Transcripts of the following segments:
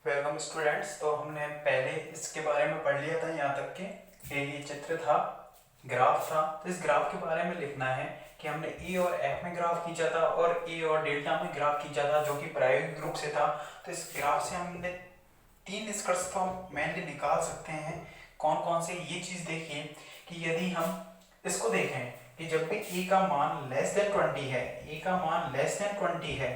Welcome students. तो हमने पहले इसके बारे में पढ़ लिया था यहाँ तक के ये चित्र था, ग्राफ था। तो इस ग्राफ के बारे में लिखना है कि हमने ई और एफ में ग्राफ खींचा था और ए और डेल्टा में ग्राफ खींचा था, जो कि प्रायोगिक रूप से था। तो इस ग्राफ से हमने तीन निष्कर्ष तो हम मेनली निकाल सकते हैं। कौन कौन से? ये चीज़ देखिए कि यदि हम इसको देखें कि जब भी ए का मान लेस देन 20 है, ए का मान लेस देन 20 है,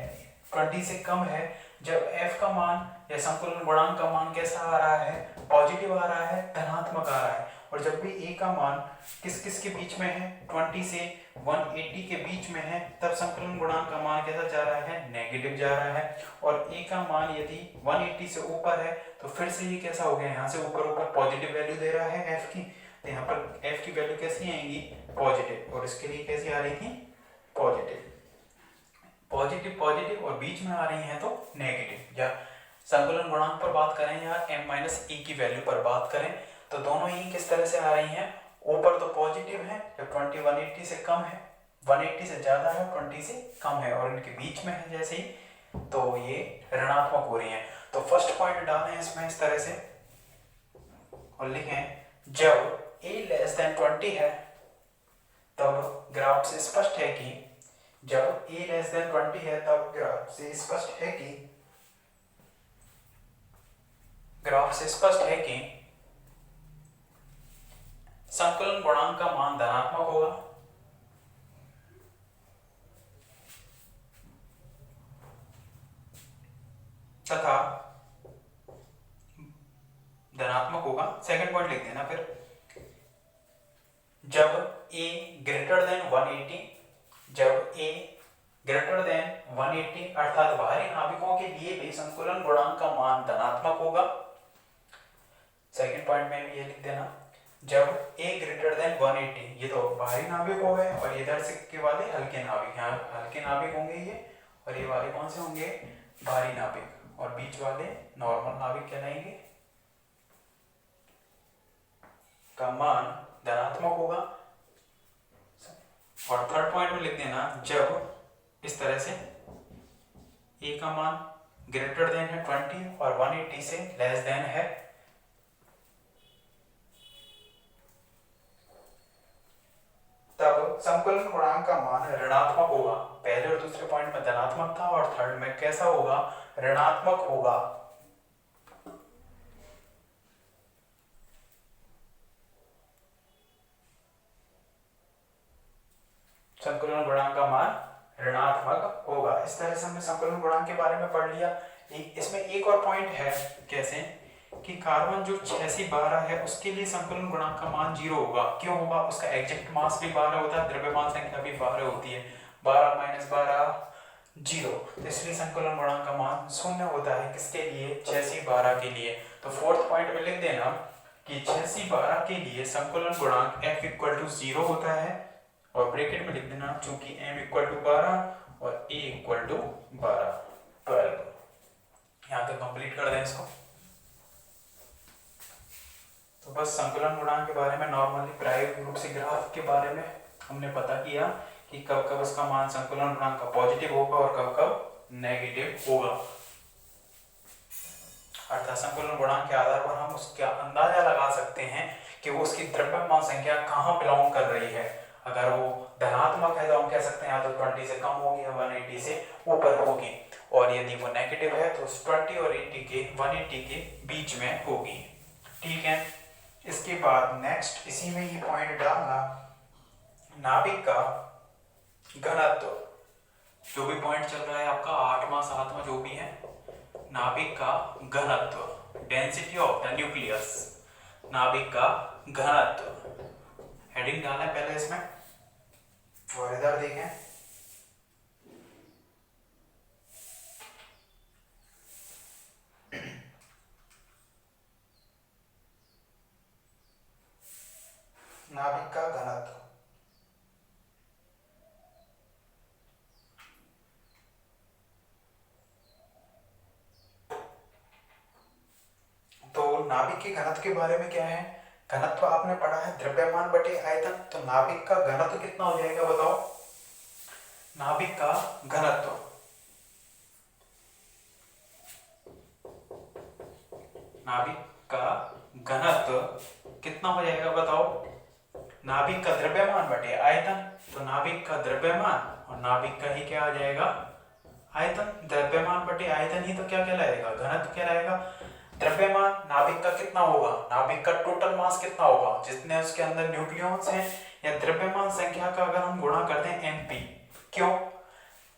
20 से कम है, जब एफ का मान या संकुलन गुणांक का मान कैसा आ रहा है? पॉजिटिव आ रहा है, धनात्मक आ रहा है। और जब भी ए का मान किस किस के बीच में है? 20 से 180 के बीच में है, तब संकुलन गुणांक का मान कैसा जा रहा है? नेगेटिव जा रहा है। और ए का मान यदि 180 से ऊपर है तो फिर से ये कैसा हो गया? यहाँ से ऊपर ऊपर पॉजिटिव वैल्यू दे रहा है एफ की, तो यहाँ पर एफ की वैल्यू कैसी आएंगी? पॉजिटिव। और इसके लिए कैसी आ रही थी? पॉजिटिव। पॉजिटिव पॉजिटिव और बीच में आ रही हैं तो नेगेटिव। या संकुलन गुणांक पर बात करें या m माइनस e की वैल्यू पर बात करें तो दोनों ही किस तरह से आ रही हैं? ऊपर तो पॉजिटिव है जब 20 180 से कम है, 180 से ज्यादा है, 20 से कम है, और इनके बीच में है जैसे ही, तो ये ऋणात्मक हो रही हैं। तो फर्स्ट पॉइंट डालें इसमें इस तरह से और लिखें जब a लेस देन 20 है तब ग्राफ से स्पष्ट है कि जब a लेस देन 20 है तब ग्राफ से स्पष्ट है कि संकुलन गुणांक का मान धनात्मक होगा तथा सेकंड पॉइंट लिख देना फिर, जब a ग्रेटर देन 180, जब a ग्रेटर देन 180 अर्थात बाहरी नाभिकों के लिए भी संकुलन गुणांक का मान धनात्मक होगा। सेकंड पॉइंट में भी ये लिख देना, जब a ग्रेटर देन 180, ये तो बाहरी नाभिक हो गए, और इधर से के वाले हल्के नाभिक, यहाँ हल्के नाभिक होंगे ये, और ये वाले कौन से होंगे? भारी नाभिक, और बीच वाले नॉर्मल नाभिक कहलाएंगे, का मान धनात्मक होगा। और थर्ड पॉइंट में लिख देना, जब इस तरह से a का मान ग्रेटर देन है 20 और 180 से लेस देन है, तब संकुलन गुणांक का मान ऋणात्मक होगा। पहले और दूसरे पॉइंट में धनात्मक था और थर्ड में कैसा होगा? ऋणात्मक होगा। संकुलन गुणांक का मान ऋणात्मक होगा। इस तरह से हमने संकुलन गुणांक के बारे में पढ़ लिया। इसमें एक और पॉइंट है, कैसे कि कार्बन जो 6C12 है उसके लिए संकुलन गुणांक का मान 0 होगा। क्यों होगा? उसका एग्जैक्ट मास भी 12 होता है, द्रव्यमान संख्या भी 12 होती है, 12 माइनस 12 0, तो इसलिए संकुलन गुणांक का मान 0 होता है। किसके लिए? 6C12 के लिए। तो फोर्थ पॉइंट में लिख देना कि 6C12 के लिए संकुलन गुणांक F इक्वल टू 0 होता है, और ब्रैकेट में लिख देना चूंकि m इक्वल टू 12 और a इक्वल टू 12। यहाँ तक कंप्लीट कर दें इसको। तो बस संकुलन गुणांक के बारे में नॉर्मली प्रायोगिक रूप से ग्राफ के बारे में हमने पता किया कि कब कब इसका मान संकुलन गुणांक का पॉजिटिव होगा और कब कब नेगेटिव होगा। अर्थात संकुलन गुणांक के आधार पर हम उसका अंदाजा लगा सकते हैं कि वो उसकी द्रव्यमान संख्या कहाँ बिलोंग कर रही है। अगर वो धनात्मक है तो हम कह सकते हैं या तो 20 से कम होगी या 180 से ऊपर होगी, और यदि वो नेगेटिव है तो 20 और 180 के बीच में होगी। ठीक है। इसके बाद नेक्स्ट इसी में ये पॉइंट डालना, नाभिक का घनत्व। जो भी पॉइंट चल रहा है आपका 8वां 7वां जो भी है, नाभिक का घनत्व, डेंसिटी ऑफ द न्यूक्लियस, नाभिक का घनत्व। हेडिंग डालें पहले इसमें और इधर देखें, नाभिक का घनत्व। तो नाभिक के घनत्व के बारे में क्या है? घनत्व आपने पढ़ा है द्रव्यमान बटे आयतन, तो नाभिक का घनत्व कितना हो जाएगा बताओ? नाभिक का घनत्व नाभिक का घनत्व कितना हो जाएगा बताओ? नाभिक का द्रव्यमान बटे आयतन, तो नाभिक का द्रव्यमान और नाभिक का ही क्या आ जाएगा? आयतन। द्रव्यमान बटे आयतन ही तो क्या कहलाएगा? घनत्व कहलाएगा। द्रव्यमान नाभिक का कितना होगा? नाभिक का टोटल मास कितना होगा? जितने उसके अंदर न्यूक्लियॉन्स हैं या द्रव्यमान संख्या का अगर हम गुणा करते हैं mp। क्यों?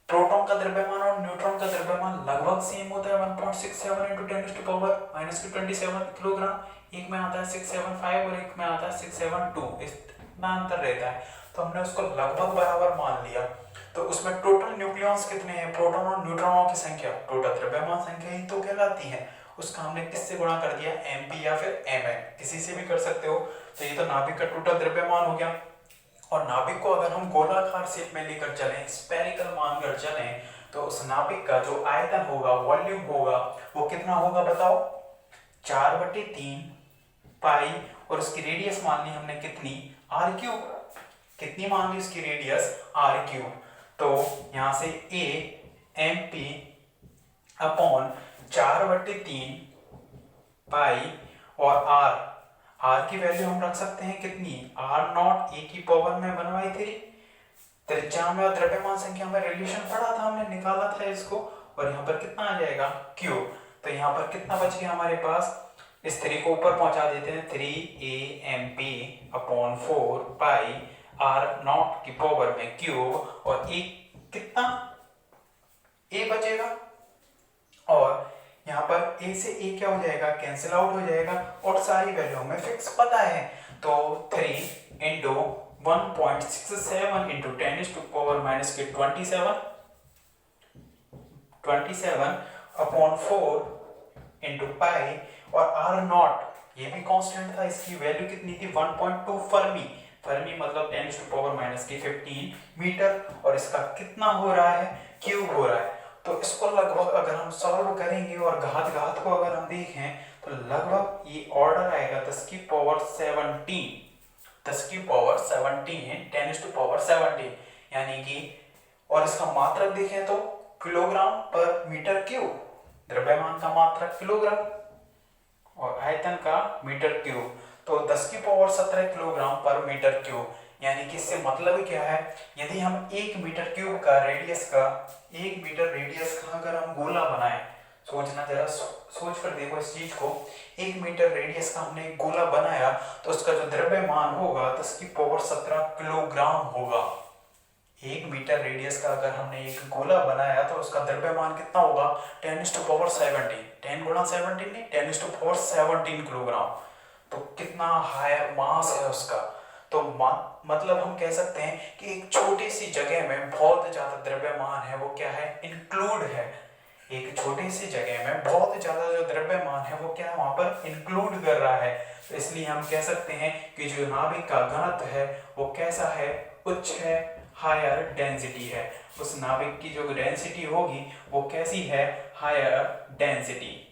प्रोटॉन का द्रव्यमान और न्यूट्रॉन का द्रव्यमान लगभग सेम होता है, 1.67 into 10⁻⁻27 किलोग्राम। एक में आता है 675 और एक में आता है 672, इतना अंतर रहता है, तो हमने उसको लगभग बराबर मान लिया। तो उसमें टोटल न्यूक्लियॉन्स कितने हैं? प्रोटॉन और न्यूट्रॉनों की संख्या टोटल द्रव्यमान संख्या ही तो कहलाती है। उसका हमने किससे गुणा कर दिया? mp या फिर mn, किसी से भी कर सकते हो। तो ये तो नाभिक का टोटल द्रव्यमान हो गया। और नाभिक को अगर हम गोलाकार शेप में लेकर चलें, स्फेरिकल मानकर चलें, तो उस नाभिक का जो आयतन होगा, वॉल्यूम होगा, वो कितना होगा बताओ? 4/3 पाई, और उसकी रेडियस मान ली हमने कितनी? r3। कितनी मान ली उसकी रेडियस? r3। तो यहां से a mp अपॉन 4/3 पाई और r की वैल्यू हम रख सकते हैं कितनी? r0 a की पावर में 1/3। त्रिज्या में और द्रव्यमान संख्या में रिलेशन पढ़ा था हमने, निकाला था इसको। और यहाँ पर कितना आ जाएगा? q। तो यहाँ पर कितना बच गया हमारे पास? इस 3 को ऊपर पहुंचा देते हैं, 3 amp अपॉन 4 पाई r0 की पावर में क्यूब, और a कितना? a बचेगा। और यहाँ पर a से a क्या हो जाएगा? कैंसिल आउट हो जाएगा, और सारी वैल्यू हमें फिक्स पता है। तो 3 into 1.67 into 10⁻27 upon 4 into pi, और r0 ये भी कांस्टेंट था, इसकी वैल्यू कितनी थी? 1.2 फर्मी। फर्मी मतलब 10⁻⁻15 मीटर, और इसका कितना हो रहा है? क्यूब हो रहा है। तो इसको लगभग अगर हम सॉल्व करेंगे और घात घात को अगर हम देखें, तो लगभग ये ऑर्डर आएगा 10⁻17, 10⁻17 यानी कि, और इसका मात्रक देखें तो किलोग्राम पर मीटर क्यूब। द्रव्यमान का मात्रक किलोग्राम और आयतन का मीटर क्यूब, तो 10⁻17 किलोग्राम पर मीटर क्यूब। यानी कि इससे मतलब क्या है? यदि हम 1 मीटर क्यूब का रेडियस का, 1 मीटर रेडियस का अगर हम गोला बनाए, सोचना जरा, सोच कर देखो इस चीज को। 1 मीटर रेडियस का हमने एक गोला बनाया, तो उसका जो द्रव्यमान होगा 10⁻17 किलोग्राम होगा। 1 मीटर रेडियस का अगर हमने एक गोला बनाया, तो उसका द्रव्यमान कितना होगा? 10⁻17, 10 गुणा 17 नहीं, 10⁻17 किलोग्राम। तो कितना हायर मास है उसका। तो मतलब हम कह सकते हैं कि एक छोटी सी जगह में बहुत ज्यादा द्रव्यमान है, वो क्या है? इंक्लूड है। एक छोटी सी जगह में बहुत ज्यादा जो द्रव्यमान है, वो क्या है? वहां पर इंक्लूड कर रहा है। तो इसलिए हम कह सकते हैं कि जो नाभिक का घनत्व है वो कैसा है? उच्च है, हायर डेंसिटी है। उस नाभिक की जो डेंसिटी होगी वो कैसी है? Higher density.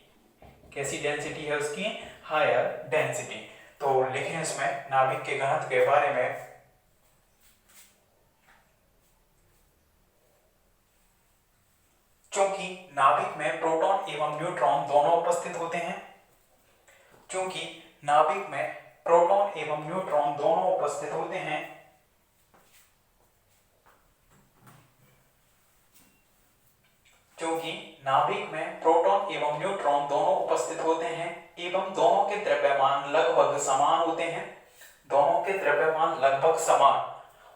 कैसी डेंसिटी है उसकी? Higher density. तो लिखें इसमें नाभिक के घनत्व के बारे में। चूंकि नाभिक में प्रोटॉन एवं न्यूट्रॉन दोनों उपस्थित होते हैं, चूंकि नाभिक में प्रोटॉन एवं न्यूट्रॉन दोनों उपस्थित होते हैं, क्योंकि नाभिक में प्रोटॉन एवं न्यूट्रॉन दोनों उपस्थित होते हैं एवं दोनों के द्रव्यमान लगभग समान होते हैं, दोनों के द्रव्यमान लगभग समान,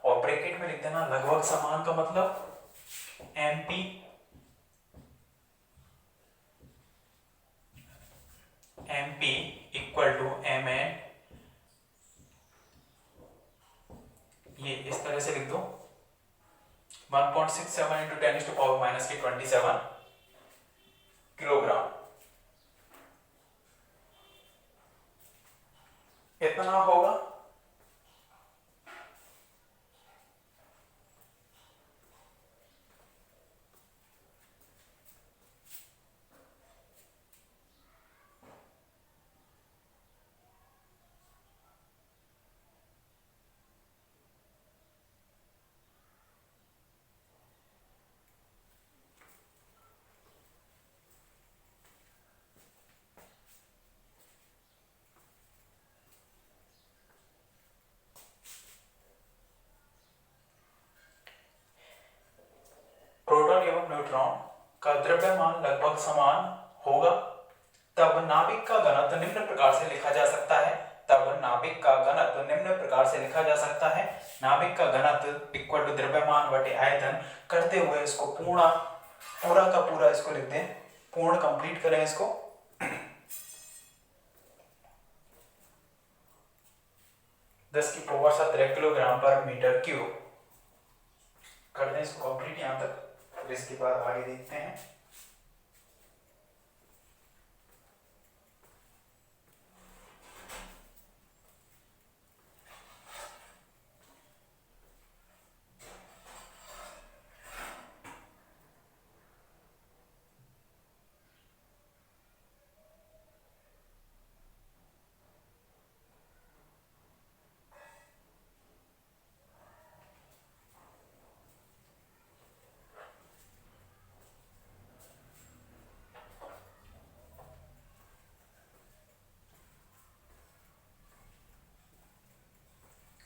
और ब्रैकेट में लिख देना लगभग समान का मतलब mp इक्वल टू mn। ये इस तरह से लिख दो, 1.67 इंटू 10⁻⁻27 किलोग्राम, इतना होगा। इलेक्ट्रॉन का द्रव्यमान लगभग समान होगा, तब नाभिक का घनत्व निम्न प्रकार से लिखा जा सकता है। तब नाभिक का घनत्व निम्न प्रकार से लिखा जा सकता है। नाभिक का घनत्व इक्वल टू द्रव्यमान बटे आयतन करते हुए इसको पूरा का पूरा इसको लिख दें, पूर्ण कंप्लीट करें इसको। दस की पावर 17 किलोग्राम पर मीटर क्यूब कर दें इसको कंप्लीट यहां तक, फिर इसके बाद आगे देखते हैं।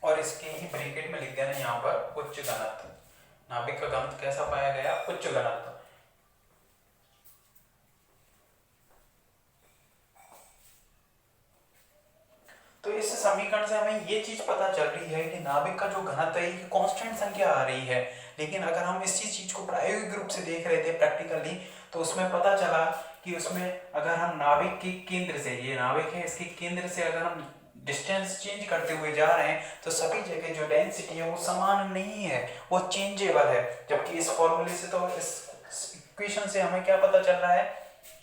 और इसके ही ब्रैकेट में लिख देना यहाँ पर उच्च घनत्व। नाभिक का घनत्व कैसा पाया गया? उच्च घनत्व। तो इस समीकरण से हमें ये चीज पता चल रही है कि नाभिक का जो घनत्व है ये कांस्टेंट संख्या आ रही है। लेकिन अगर हम इसी चीज को प्रायोगिक रूप से देख रहे थे प्रैक्टिकली, तो उसमें पता चला कि उसमें अगर हम नाभिक के केंद्र से, ये नाभिक है, इसके केंद्र से अगर हम डिस्टेंस चेंज करते हुए जा रहे हैं तो सभी जगह जो डेंसिटी है वो समान नहीं है, वो चेंजेबल है। जबकि इस फॉर्मूले से, तो इस इक्वेशन से हमें क्या पता चल रहा है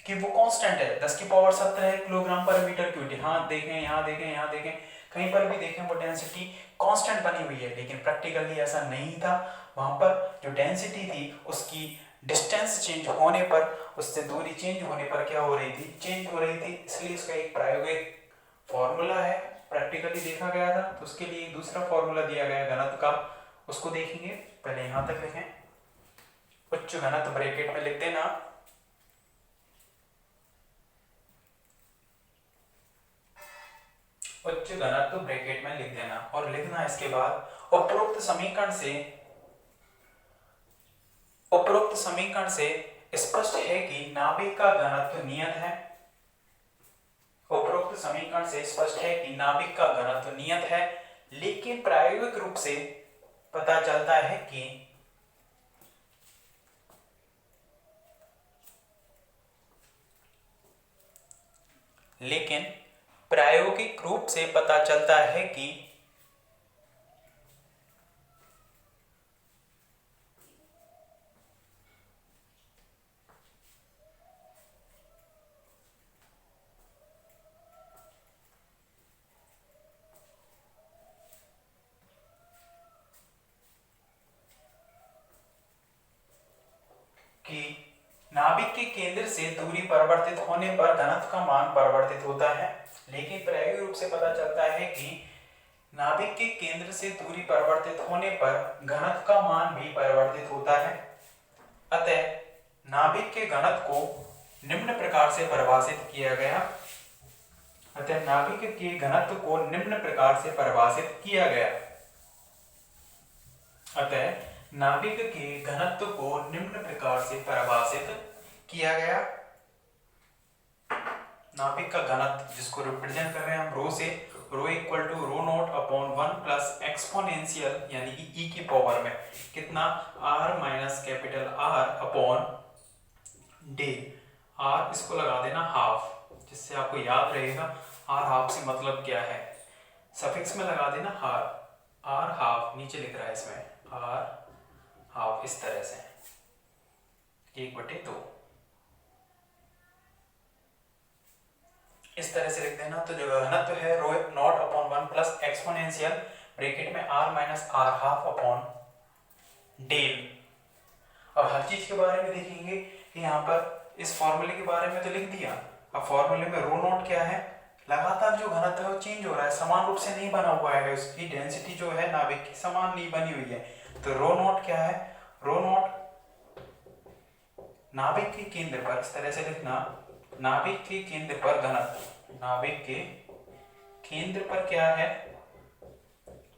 कि वो कांस्टेंट है। 10 की पावर 17 किलोग्राम पर मीटर क्यूब। हाँ देखें, यहाँ देखें, यहाँ देखें, कहीं पर भी देखें वो डेंसिटी कांस्टेंट बनी हुई है। लेकिन प्रैक्टिकली ऐसा नहीं था। वहां पर जो डेंसिटी थी उसकी डिस्टेंस चेंज होने पर, उससे दूरी चेंज होने पर क्या हो रही थी? चेंज हो रही थी। इसलिए उसका एक प्रायोगिक फॉर्मूला है, प्रैक्टिकली देखा गया था। तो उसके लिए दूसरा फॉर्मूला दिया गया घनत्व का, उसको देखेंगे। पहले यहां तक लिखें, उच्च घनत्व ब्रैकेट में लिख देना, उच्च घनत्व ब्रैकेट में लिख देना और लिखना इसके बाद उपरोक्त समीकरण से स्पष्ट है कि नाभिक का घनत्व नियत है। उपरोक्त समीकरण से स्पष्ट है कि नाभिक का घनत्व नियत है, लेकिन प्रायोगिक रूप से पता चलता है कि नाभिक के केंद्र से दूरी परिवर्तित होने पर घनत्व का मान परिवर्तित होता है। लेकिन प्रायोगिक रूप से पता चलता है कि नाभिक के केंद्र से दूरी परिवर्तित होने पर घनत्व का मान भी परिवर्तित होता है। अतः नाभिक के घनत्व को निम्न प्रकार से परिभाषित किया गया। अतः नाभिक के घनत्व को निम्न प्रकार से परिभाषित किया गया। अतः नाभिक के घनत्व को निम्न प्रकार से परिभाषित किया गया। नाभिक का घनत्व जिसको रिप्रेजेंट कर रहे हैं हम रो से, rho equal to rho naught upon 1 plus exponential यानी कि ई की पावर में कितना, r minus capital R upon del. R इसको लगा देना हाफ, जिससे आपको याद रहेगा आर हाफ से मतलब क्या है। सफिक्स में लगा देना हार, आर हाफ नीचे लिख रहा है इसमें आर हाफ, इस तरह से 1/2 इस तरह से लिख देना। तो जो घनत्व है rho naught upon 1 plus exponential bracket में r minus r half upon del. अब हर चीज के बारे में देखेंगे कि यहाँ पर इस फॉर्मूले के बारे में तो लिख दिया। अब फॉर्मूले में रो नॉट क्या है, लगातार जो घनत्व है वो चेंज हो रहा है, समान रूप से नहीं बना हुआ है, उसकी डेंसिटी जो है नाभिक की समान नहीं बनी हुई है। तो रो नॉट क्या है, रो नॉट नाभिक के केंद्र पर, इस तरह से लिखना, नाभिक के केंद्र पर घनत्व, नाभिक के केंद्र पर क्या है,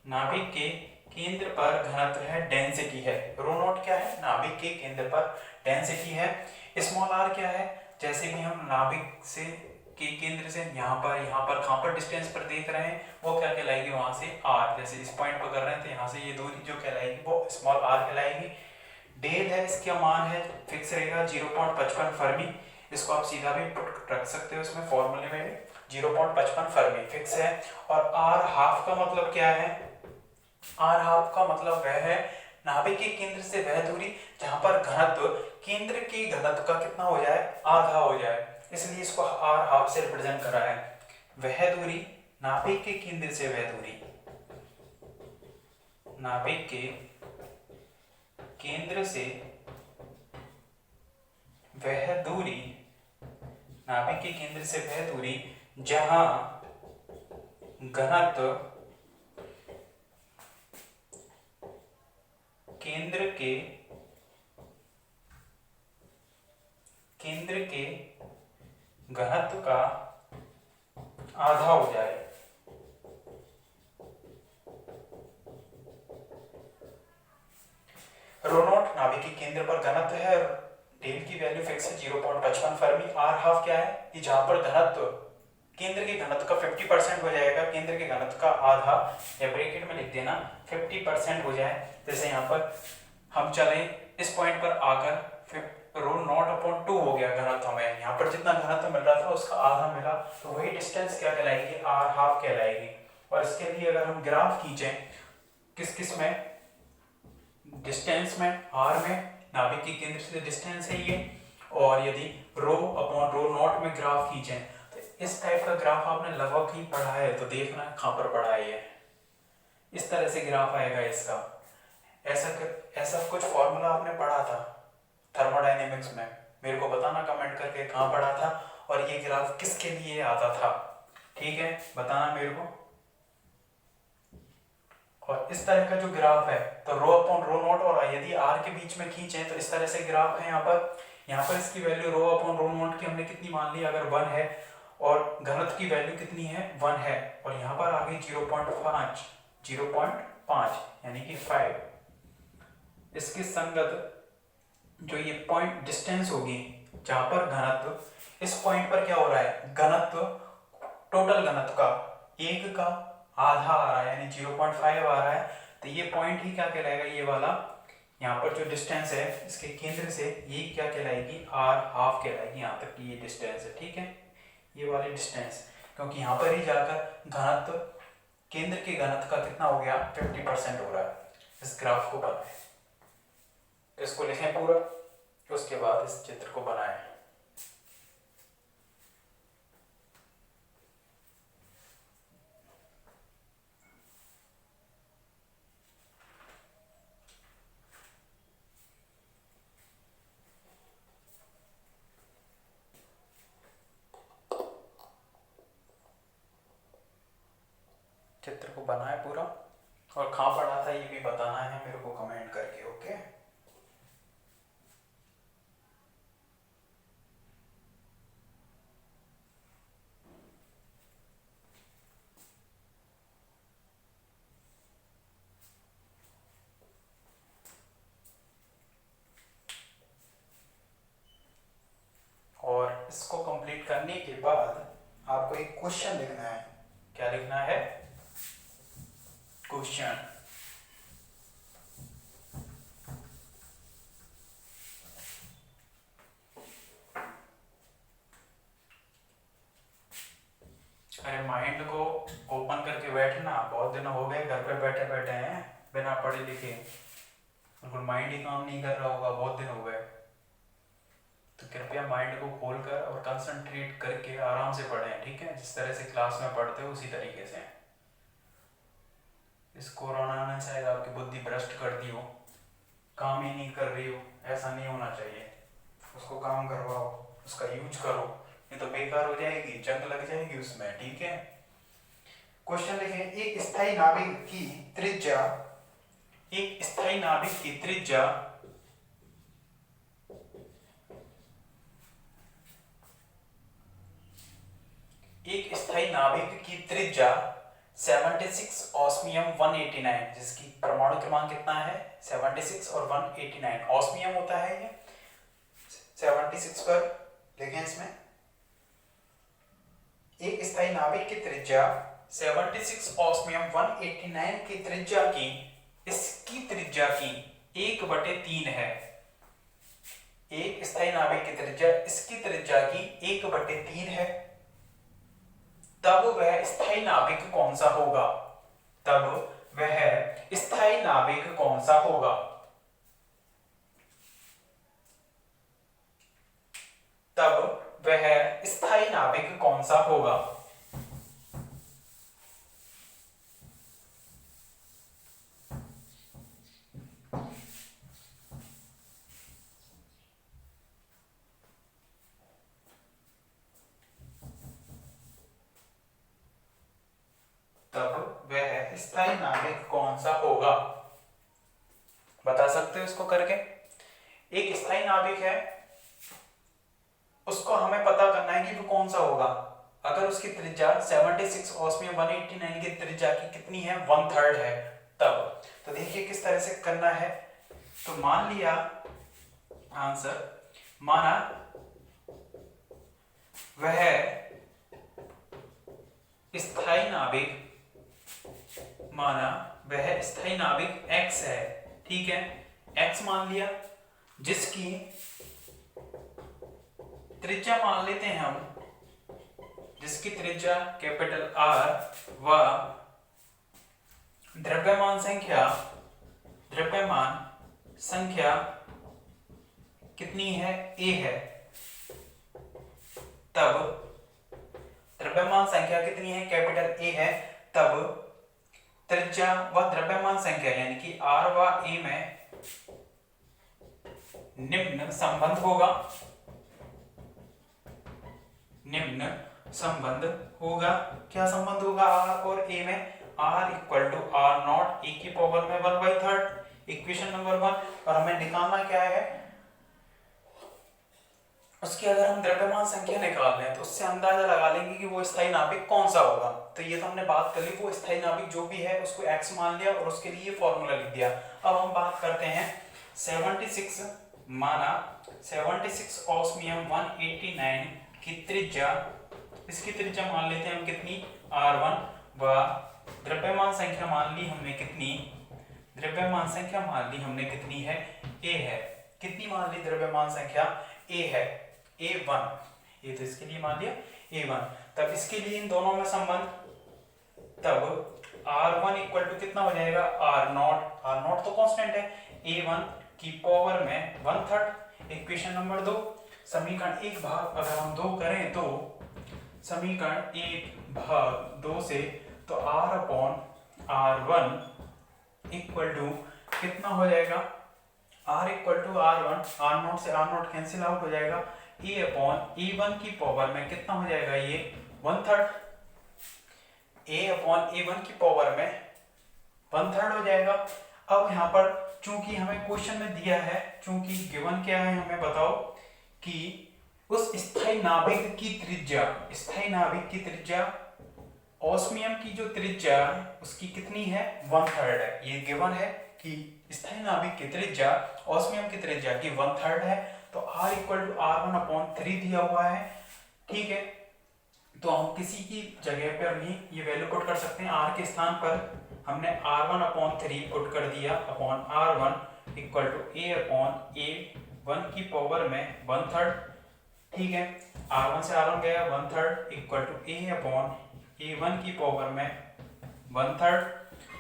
नाभिक के केंद्र पर घनत्व है, डेंसिटी है। रो नॉट क्या है, नाभिक के केंद्र पर डेंसिटी है। स्मॉल आर क्या है, जैसे भी हम नाभिक से के केंद्र से यहाँ पर कहाँ पर डिस्टेंस पर देख रहे हैं वो क्या कहलाएगी, वहां से आर, जैसे इस पॉइंट पर कर रहे हैं तो यहाँ से ये दूरी जो कहलाएगी वो स्मॉल आर कहलाएगी। डेल है, इसका मान है फिक्स रहेगा 0.55 फर्मी। इसको आप सीधा भी रख सकते हो इसमें फॉर्मूले में भी, 0.55 फर्मी फिक्स है। और आर हाफ का मतलब क्या है, आर हाफ का मतलब वह है नाभिक के केंद्र से वह दूरी जहां पर घनत्व केंद्र के घनत्व का कितना हो जाए, आधा हो जाए, इसलिए इसको आर हाफ से रिप्रेजेंट करा है। वह दूरी नाभिक के केंद्र से वह दूरी, नाभिक के केंद्र से वह दूरी, नाभिक के केंद्र से वह दूरी जहां घनत्व केंद्र के घनत्व का आधा हो जाए। रो नॉट नाभिक के केंद्र पर घनत्व है, डेल की वैल्यू फिक्स है 0.55 फर्मी। आर हाफ क्या है कि जहां पर घनत्व केंद्र के घनत्व का 50% हो जाएगा, केंद्र के घनत्व का आधा, या ब्रैकेट में लिख देना 50% हो जाए। जैसे यहाँ पर हम चले इस पॉइंट पर आकर, फिर रो नॉट अपॉन 2 हो गया घनत्व हमें, यहाँ पर जितना घनत्व मिल रहा था उसका आधा मिला, तो वही डिस्टेंस क्या कहलाएगी, आर हाफ कहलाएगी। और इसके लिए अगर हम ग्राफ खींचे किस में, डिस्टेंस में, आर में, नाभिक के केंद्र से डिस्टेंस है ये, और यदि रो अपॉन रो नॉट में ग्राफ खींचे तो इस टाइप का ग्राफ आपने लगभग ही पढ़ा है, तो देखना कहाँ पर पढ़ा है ये, इस तरह से ग्राफ आएगा इसका। ऐसा कुछ फॉर्मूला आपने पढ़ा था थर्मोडायनेमिक्स में, मेरे को बताना कमेंट करके कहाँ पढ़ा था और ये ग्राफ किसके लिए आता था, ठीक है, बताना मेरे को। और इस तरह का जो ग्राफ है तो रो अपॉन रो नॉट, और यदि आर के बीच में खींचे तो इस तरह से ग्राफ है। यहाँ पर इसकी value rho upon rho not की हमने कितनी मान ली, अगर 1 है, और घनत्व की वैल्यू कितनी है, 1 है, और यहाँ पर आ गई 0.5 यानी कि 5। इसके संगत जो ये पॉइंट डिस्टेंस होगी जहां पर घनत्व, इस पॉइंट पर क्या हो रहा है, घनत्व टोटल घनत्व का 1 का आधा आ रहा है, यानी 0.5 आ रहा है, तो ये पॉइंट ही क्या कहलाएगा, ये वाला यहाँ पर जो डिस्टेंस है इसके केंद्र से, ये क्या कहलाएगी, आर हाफ कहलाएगी। यहाँ तक की ये डिस्टेंस है, ठीक है, ये वाली डिस्टेंस, क्योंकि यहाँ पर ही जाकर घनत्व केंद्र के घनत्व का कितना हो गया, 50% हो रहा है। इस ग्राफ को बनाए, इसको लिखें पूरा, उसके बाद इस चित्र को बनाएं। चित्र को बनाए पूरा, और कहाँ पढ़ा था ये भी बताना है मेरे को कमेंट करके, ओके। और इसको कंप्लीट करने के बाद आपको एक क्वेश्चन लिखना है। क्या लिखना है, क्वेश्चन। अरे माइंड को ओपन करके बैठना, बहुत दिन हो गए घर पे बैठे बैठे हैं बिना पढ़े लिखे, बिल्कुल माइंड ही काम नहीं कर रहा होगा, बहुत दिन हो गए। तो कृपया माइंड को खोलकर और कंसंट्रेट करके आराम से पढ़ें, ठीक है, जिस तरह से क्लास में पढ़ते हो उसी तरीके से। इस कोरोना ने शायद आपकी बुद्धि भ्रष्ट कर दी हो, काम ही नहीं कर रही हो, ऐसा नहीं होना चाहिए, उसको काम करवाओ, उसका यूज करो, नहीं तो बेकार हो जाएगी, जंग लग जाएगी उसमें, ठीक है। क्वेश्चन लिखें, एक स्थायी नाभिक की त्रिज्या, एक स्थायी नाभिक की त्रिज्या एक स्थायी नाभिक की त्रिज्या 76 ऑस्मियम 189, जिसकी परमाणु क्रमांक कितना है 76 और 189 ऑस्मियम होता है ये। 76 पर लिखें इसमें एक स्थायी नाभिक की त्रिज्या 76 ऑस्मियम 189 की त्रिज्या की इसकी त्रिज्या की 1/3 है। एक स्थायी नाभिक की त्रिज्या इसकी त्रिज्या की 1/3 है। तब वह स्थायी नाभिक कौन सा होगा? तब वह स्थायी नाभिक कौन सा होगा? तब वह स्थायी नाभिक कौन सा होगा? तब वह स्थायी नाभिक कौन सा होगा? बता सकते हो इसको करके। एक स्थायी नाभिक है, उसको हमें पता करना है कि वो कौन सा होगा। अगर उसकी त्रिज्या 76 ऑस्मियम 189 की त्रिज्या की कितनी है 1/3 है, तब तो देखिए किस तरह से करना है। तो मान लिया आंसर, माना वह स्थायी नाभिक, माना वह स्थायी नाभिक X है, ठीक है, X मान लिया, जिसकी त्रिज्या मान लेते हैं हम, जिसकी त्रिज्या कैपिटल R व द्रव्यमान संख्या कितनी है A है। तब द्रव्यमान संख्या कितनी है कैपिटल A है, तब त्रिज्या व द्रव्यमान संख्या यानी कि R व A में निम्न संबंध होगा। निम्न संबंध होगा। क्या संबंध होगा R और A में? R equal to R naught E की पावर में 1/3, इक्वेशन नंबर 1। और हमें निकालना क्या है, उसकी अगर हम द्रव्यमान संख्या निकाल लें तो उससे अंदाजा लगा लेंगे कि वो स्थायी नाभिक कौन सा होगा। तो ये तो हमने बात कर ली, वो स्थायी नाभिक जो भी है उसको X मान लिया और उसके लिए फॉर्मूला लिख दिया। अब हम बात करते हैं 76, माना 76 ऑस्मियम 189 की त्रिज्या, इसकी त्रिज्या मान लेते हैं हम कितनी R1 व द्रव्यमान संख्या मान ली हमने कितनी, द्रव्यमान संख्या मान ली हमने कितनी है A है। कितनी मान ली द्रव्यमान संख्या? A है, A1, ये तो इसके लिए मान लिया A1। तब इसके लिए इन दोनों में संबंध, तब R1 इक्वल टू कितना हो जाएगा R0 तो कांस्टेंट है, A1 की पावर में 1/3, इक्वेशन नंबर 2। समीकरण 1 भाग अगर हम 2 करें तो समीकरण 1 भाग 2 से तो R/R1 इक्वल टू कितना हो जाएगा, R equal to R1, R0 से R0 कैंसिल आउट हो जाएगा, A/A1 की पावर में कितना हो जाएगा ये 1/3, A/A1 की पावर में 1/3 हो जाएगा। अब यहाँ पर चूंकि हमें क्वेश्चन में दिया है, चूंकि गिवन क्या है हमें बताओ कि उस स्थायी नाभिक की त्रिज्या ऑस्मियम की जो त्रिज्या उसकी कितनी है 1/3 है। ये गिवन है कि स्थायी नाभिक की त्रिज्या ऑस्मियम की त्रिज्या की 1/3 है। तो R इक्वल टू R1/3 दिया हुआ है, ठीक है। तो हम किसी की जगह पर भी ये वैल्यू पुट कर सकते हैं। R के स्थान पर हमने R1/3 पुट कर दिया upon R1 equal to A/A1 की पावर में 1/3, ठीक है। R1 से R1 गया 1/3 इक्वल टू A/A1 की पावर में 1/3।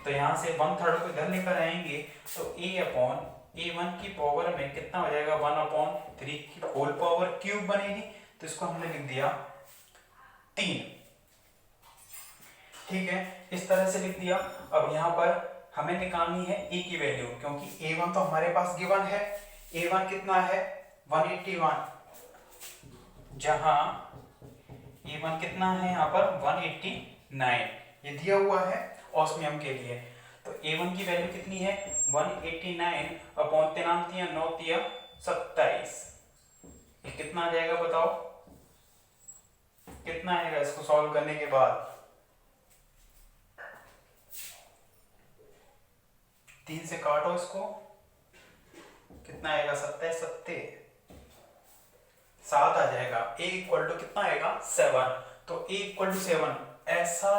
तो यहाँ से 1/3 को इधर लेकर आएंगे तो A/A1 की पावर में कितना हो जाएगा 1/3 की होल पावर क्यूब बनेगी। तो इसको हमने लिख दिया 3, ठीक है, इस तरह से लिख दिया। अब यहाँ पर हमें निकालनी है A की वैल्यू, क्योंकि A1 तो हमारे पास गिवन है। A1 कितना है 181, जहां A1 कितना है यहाँ पर 189, ये दिया हुआ है ऑस्मियम के लिए। तो A1 की वैल्यू कितनी है 189 अपॉन 3×9=27। ये कितना आ जाएगा बताओ, कितना आएगा इसको सॉल्व करने के बाद? 3 से काटो इसको, कितना आएगा, 7 7 7 आ जाएगा। A इक्वल टू कितना आएगा, 7। तो A इक्वल टू 7 ऐसा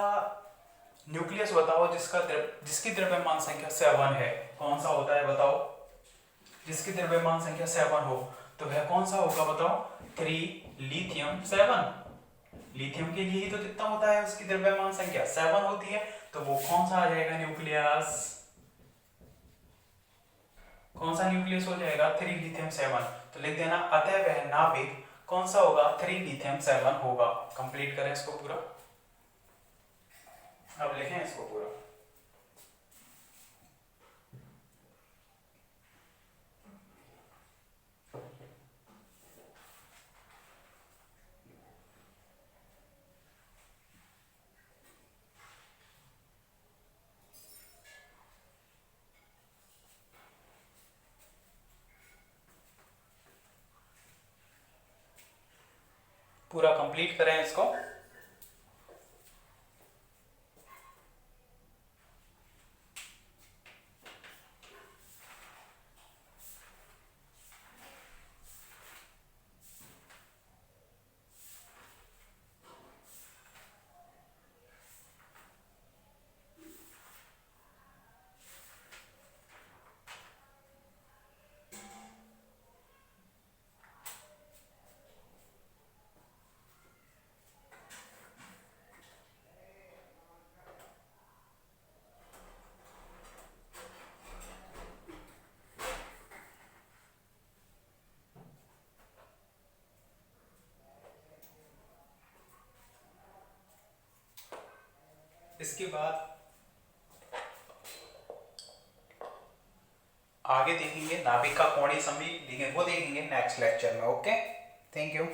न्यूक्लियस बताओ जिसकी द्रव्यमान संख्या 7 है। कौन सा होता है बताओ, जिसकी द्रव्यमान संख्या 7 हो, तो वह कौन सा होगा बताओ, 3 लिथियम 7। लिथियम के लिए ही तो कितना होता है, उसकी द्रव्यमान संख्या 7 होती है। तो वो कौन सा आ जाएगा न्यूक्लियस, कौन सा न्यूक्लियस हो जाएगा, 3 लिथियम 7। तो लिख देना, अतः वह नाभिक कौन सा होगा, 3 लिथियम 7 होगा। कंप्लीट करें इसको पूरा, अब लिखें इसको पूरा। पूरा कंप्लीट करें इसको। इसके बाद आगे देखेंगे नाभिक का कोणीय संवेग, वो देखेंगे नेक्स्ट लेक्चर में। Okay, thank you.